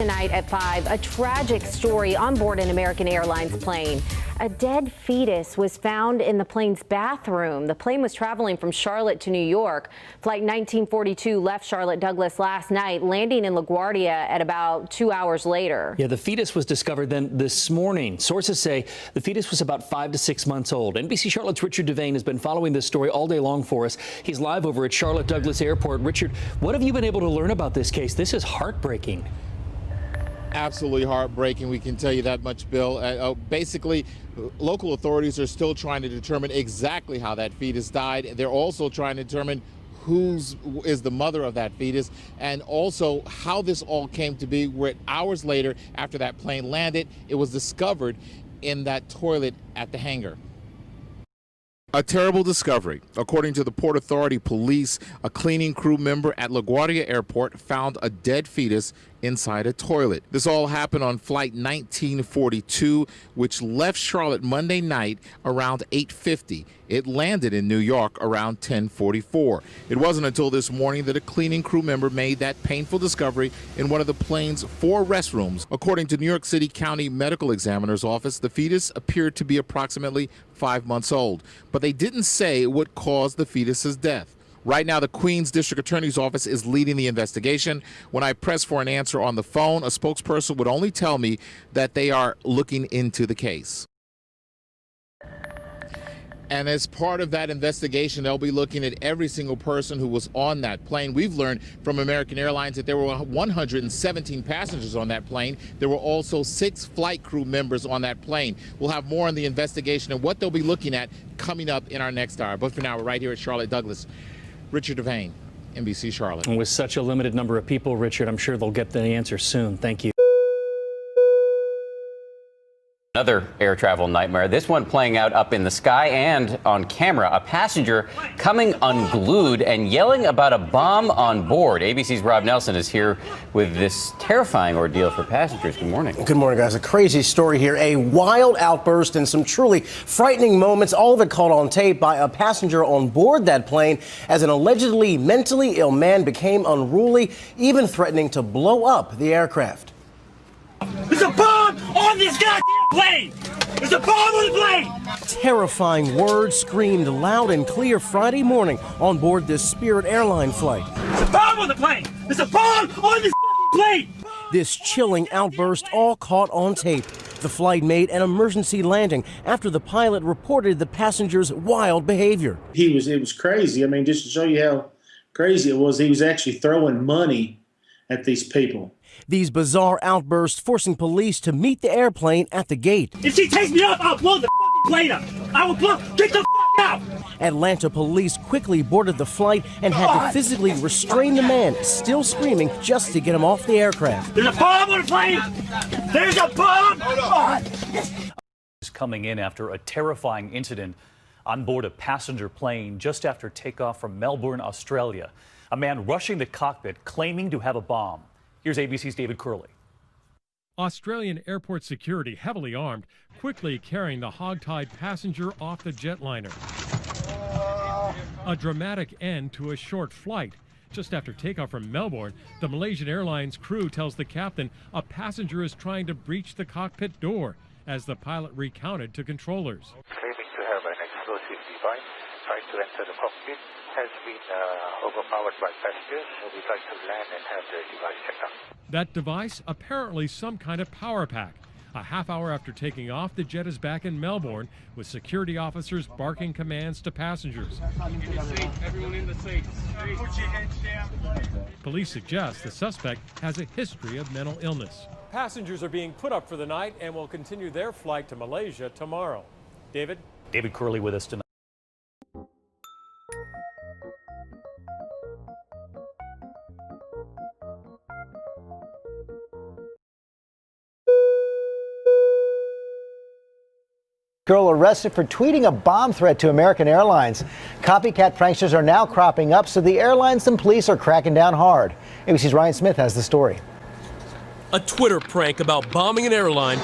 Tonight at 5, a tragic story on board an American Airlines plane. A dead fetus was found in the plane's bathroom. The plane was traveling from Charlotte to New York. Flight 1942 left Charlotte Douglas last night, landing in LaGuardia at about 2 hours later. Yeah, the fetus was discovered then this morning. Sources say the fetus was about 5 to 6 months old. NBC Charlotte's Richard Devane has been following this story all day long for us. He's live over at Charlotte Douglas Airport. Richard, what have you been able to learn about this case? This is heartbreaking. Absolutely heartbreaking. We can tell you that much, Bill. Basically, local authorities are still trying to determine exactly how that fetus died. They're also trying to determine who is the mother of that fetus and also how this all came to be, where hours later after that plane landed, it was discovered in that toilet at the hangar. A terrible discovery. According to the Port Authority police, a cleaning crew member at LaGuardia Airport found a dead fetus inside a toilet. This all happened on flight 1942, which left Charlotte Monday night around 8:50. It landed in New York around 10:44. It wasn't until this morning that a cleaning crew member made that painful discovery in one of the plane's 4 restrooms. According to New York City County Medical Examiner's Office, the fetus appeared to be approximately 5 months old, but they didn't say what caused the fetus's death. Right now, the Queens District Attorney's Office is leading the investigation. When I pressed for an answer on the phone, a spokesperson would only tell me that they are looking into the case. And as part of that investigation, they'll be looking at every single person who was on that plane. We've learned from American Airlines that there were 117 passengers on that plane. There were also 6 flight crew members on that plane. We'll have more on the investigation and what they'll be looking at coming up in our next hour. But for now, we're right here at Charlotte Douglas. Richard Devane, NBC Charlotte. And with such a limited number of people, Richard, I'm sure they'll get the answer soon. Thank you. Another air travel nightmare, this one playing out up in the sky and on camera. A passenger coming unglued and yelling about a bomb on board. ABC's Rob Nelson is here with this terrifying ordeal for passengers. Good morning. Good morning, guys. A crazy story here. A wild outburst and some truly frightening moments, all of it caught on tape by a passenger on board that plane as an allegedly mentally ill man became unruly, even threatening to blow up the aircraft. There's a bomb on this goddamn plane! There's a bomb on the plane! Terrifying words screamed loud and clear Friday morning on board this Spirit airline flight. There's a bomb on the plane! There's a bomb on this plane! This chilling outburst all caught on tape. The flight made an emergency landing after the pilot reported the passenger's wild behavior. It was crazy. I mean, just to show you how crazy it was, he was actually throwing money at these people. These bizarre outbursts forcing police to meet the airplane at the gate. If she takes me up, I'll blow the plane up! I will blow! Get the out! Atlanta police quickly boarded the flight and had to physically restrain the man, still screaming, just to get him off the aircraft. There's a bomb on the plane! There's a bomb! Is coming in after a terrifying incident on board a passenger plane just after takeoff from Melbourne, Australia. A man rushing the cockpit claiming to have a bomb. Here's ABC's David Curley. Australian airport security, heavily armed, quickly carrying the hogtied passenger off the jetliner. A dramatic end to a short flight. Just after takeoff from Melbourne, the Malaysian Airlines crew tells the captain a passenger is trying to breach the cockpit door as the pilot recounted to controllers. Claiming to have an explosive device, trying to enter the cockpit, has been overpowered by passengers, so we'd like to land and have the device checked out. That device, apparently some kind of power pack. A half hour after taking off, the jet is back in Melbourne with security officers barking commands to passengers. Everyone in the seats. Put your heads down. Police suggest the suspect has a history of mental illness. Passengers are being put up for the night and will continue their flight to Malaysia tomorrow. David Curley with us tonight. Girl arrested for tweeting a bomb threat to American Airlines. Copycat pranksters are now cropping up, so the airlines and police are cracking down hard. ABC's Ryan Smith has the story. A Twitter prank about bombing an airline,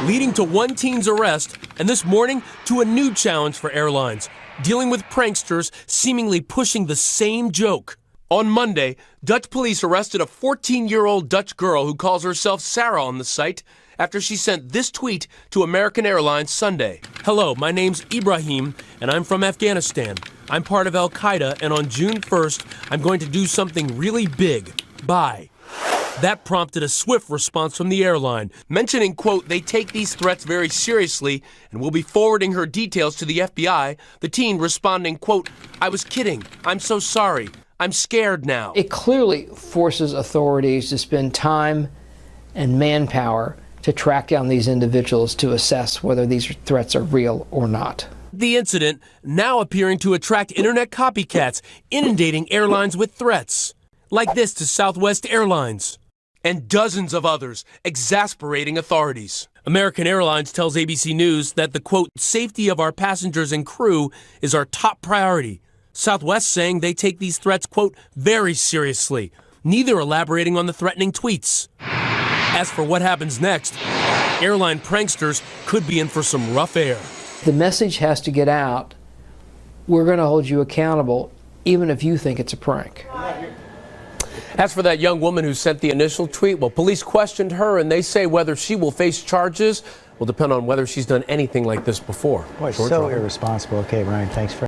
leading to one teen's arrest, and this morning to a new challenge for airlines, dealing with pranksters seemingly pushing the same joke. On Monday, Dutch police arrested a 14-year-old Dutch girl who calls herself Sarah on the site after she sent this tweet to American Airlines Sunday. "Hello, my name's Ibrahim, and I'm from Afghanistan. I'm part of Al-Qaeda, and on June 1st, I'm going to do something really big. Bye." That prompted a swift response from the airline, mentioning, quote, "They take these threats very seriously and will be forwarding her details to the FBI." The teen responding, quote, "I was kidding. I'm so sorry. I'm scared now." It clearly forces authorities to spend time and manpower to track down these individuals to assess whether these threats are real or not. The incident now appearing to attract internet copycats, inundating airlines with threats, like this to Southwest Airlines, and dozens of others, exasperating authorities. American Airlines tells ABC News that the, quote, "safety of our passengers and crew is our top priority." Southwest saying they take these threats, quote, "very seriously," neither elaborating on the threatening tweets. As for what happens next, airline pranksters could be in for some rough air. The message has to get out. We're going to hold you accountable, even if you think it's a prank. As for that young woman who sent the initial tweet, well, police questioned her, and they say whether she will face charges will depend on whether she's done anything like this before. Boy, so irresponsible. Okay, Ryan, thanks for...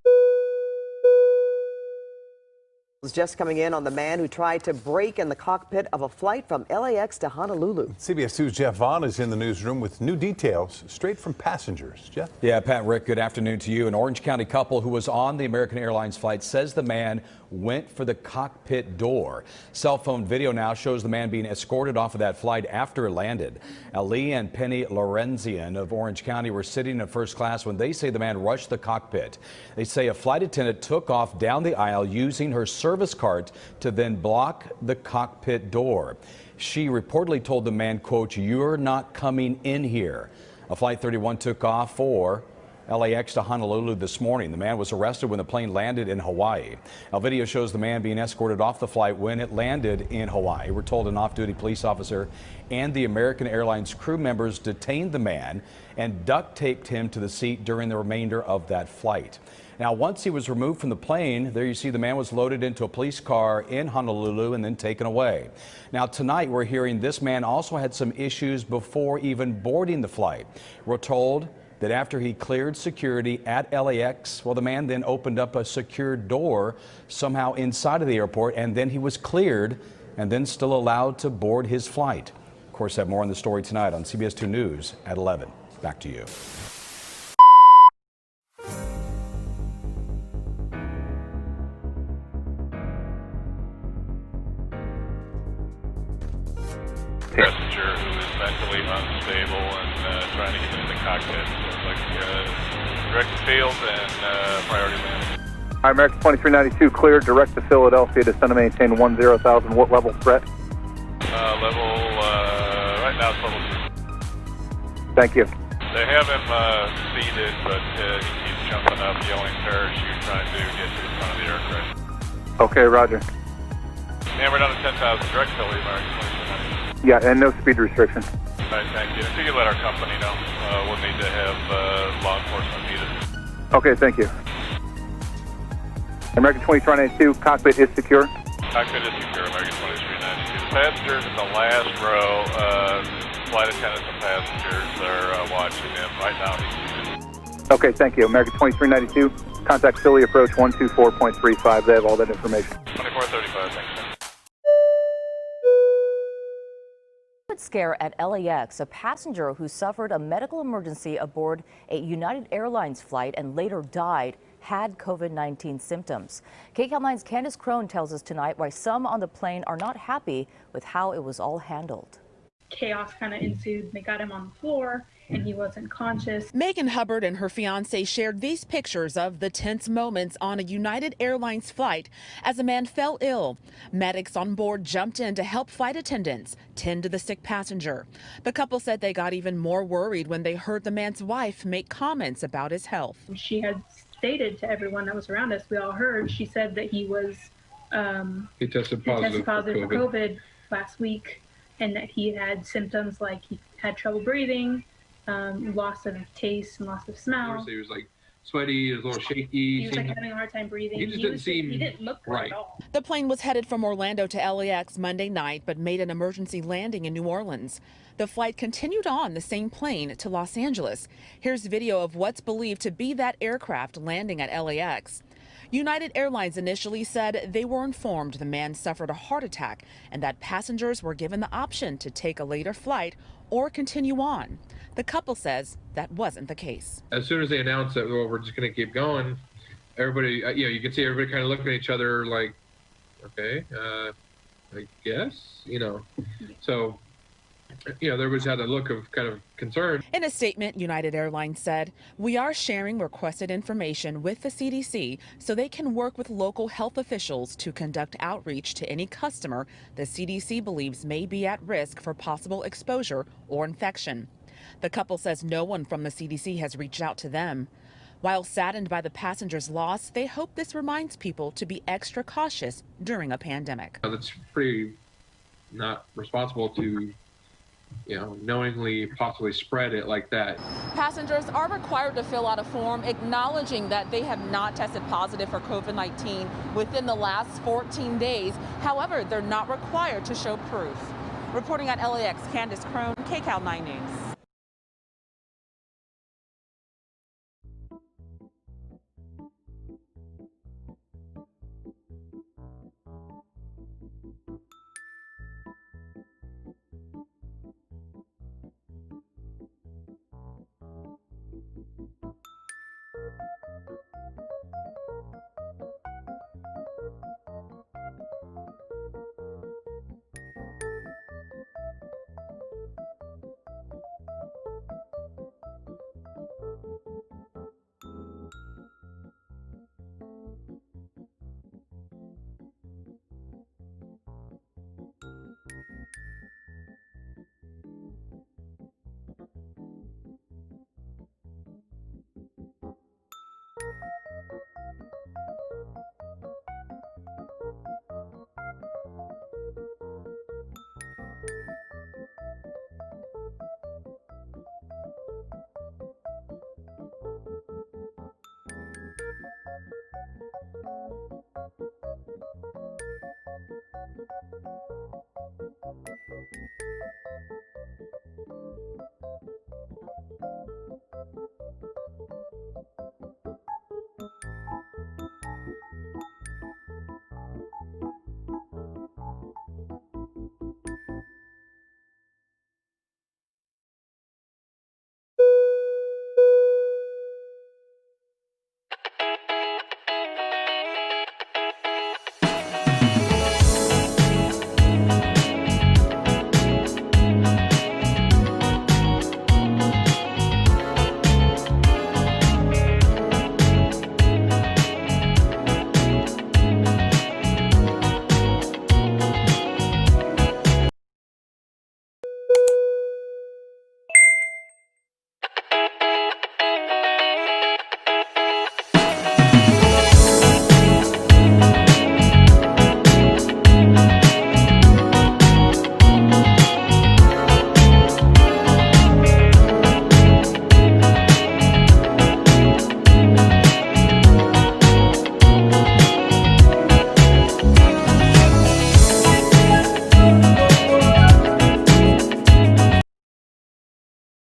Just coming in on the man who tried to break in the cockpit of a flight from LAX to Honolulu. CBS 2's Jeff Vaughn is in the newsroom with new details straight from passengers. Jeff? Yeah, Pat, Rick, good afternoon to you. An Orange County couple who was on the American Airlines flight says the man went for the cockpit door. Cell phone video now shows the man being escorted off of that flight after it landed. Ali and Penny Lorenzian of Orange County were sitting in first class when they say the man rushed the cockpit. They say a flight attendant took off down the aisle using her service cart to then block the cockpit door. She reportedly told the man, quote, "You're not coming in here." A Flight 31 took off for LAX to Honolulu this morning. The man was arrested when the plane landed in Hawaii. Now, video shows the man being escorted off the flight when it landed in Hawaii. We're told an off-duty police officer and the American Airlines crew members detained the man and duct taped him to the seat during the remainder of that flight. Now, once he was removed from the plane, there you see the man was loaded into a police car in Honolulu and then taken away. Now, tonight we're hearing this man also had some issues before even boarding the flight. We're told that after he cleared security at LAX, well, the man then opened up a secured door somehow inside of the airport, and then he was cleared and then still allowed to board his flight. Of course, have more on the story tonight on CBS 2 News at 11. Back to you. Passenger who is mentally unstable and trying to get into the cockpit. So it's like direct to field and priority landing. Hi, American 2392, cleared direct to Philadelphia to send and maintain 10,000. What level threat? Right now it's level 2. Thank you. They have him seated, but he keeps jumping up, yelling parachute, trying to get to the front of the aircraft. Okay, roger. And we're down to 10,000 direct to Philly, American 2392. Yeah, and no speed restriction. All right, thank you. If you could let our company know, we'll need to have law enforcement meet us. Okay, thank you. American 2392, cockpit is secure. Cockpit is secure, American 2392. The passengers in the last row, flight attendants and passengers are watching him. Right now he's seated. Okay, thank you. American 2392, contact Philly approach 124.35. They have all that information. 2435, thanks. Scare at LAX, a passenger who suffered a medical emergency aboard a United Airlines flight and later died had COVID-19 symptoms. KCAL 9's Candace Crone tells us tonight why some on the plane are not happy with how it was all handled. Chaos kind of ensued. They got him on the floor and he wasn't conscious. Megan Hubbard and her fiance shared these pictures of the tense moments on a United Airlines flight as a man fell ill. Medics on board jumped in to help flight attendants tend to the sick passenger. The couple said they got even more worried when they heard the man's wife make comments about his health. She had stated to everyone that was around us, we all heard, she said that he was he tested positive for COVID last week, and that he had symptoms like he had trouble breathing, loss of taste and loss of smell. He was like sweaty, he was a little shaky. He was like having a hard time breathing. He just didn't seem he didn't look good right. at all. The plane was headed from Orlando to LAX Monday night, but made an emergency landing in New Orleans. The flight continued on the same plane to Los Angeles. Here's video of what's believed to be that aircraft landing at LAX. United Airlines initially said they were informed the man suffered a heart attack and that passengers were given the option to take a later flight or continue on. The couple says that wasn't the case. As soon as they announced that, well, we're just going to keep going, everybody, you can see everybody kind of looking at each other like, okay, I guess, so, there was had a look of kind of concern. In a statement, United Airlines said, "We are sharing requested information with the CDC so they can work with local health officials to conduct outreach to any customer the CDC believes may be at risk for possible exposure or infection." The couple says no one from the CDC has reached out to them. While saddened by the passenger's loss, they hope this reminds people to be extra cautious during a pandemic. That's pretty not responsible to knowingly possibly spread it like that. Passengers are required to fill out a form acknowledging that they have not tested positive for COVID-19 within the last 14 days. However, they're not required to show proof. Reporting at LAX, Candace Crone, KCAL 9 News.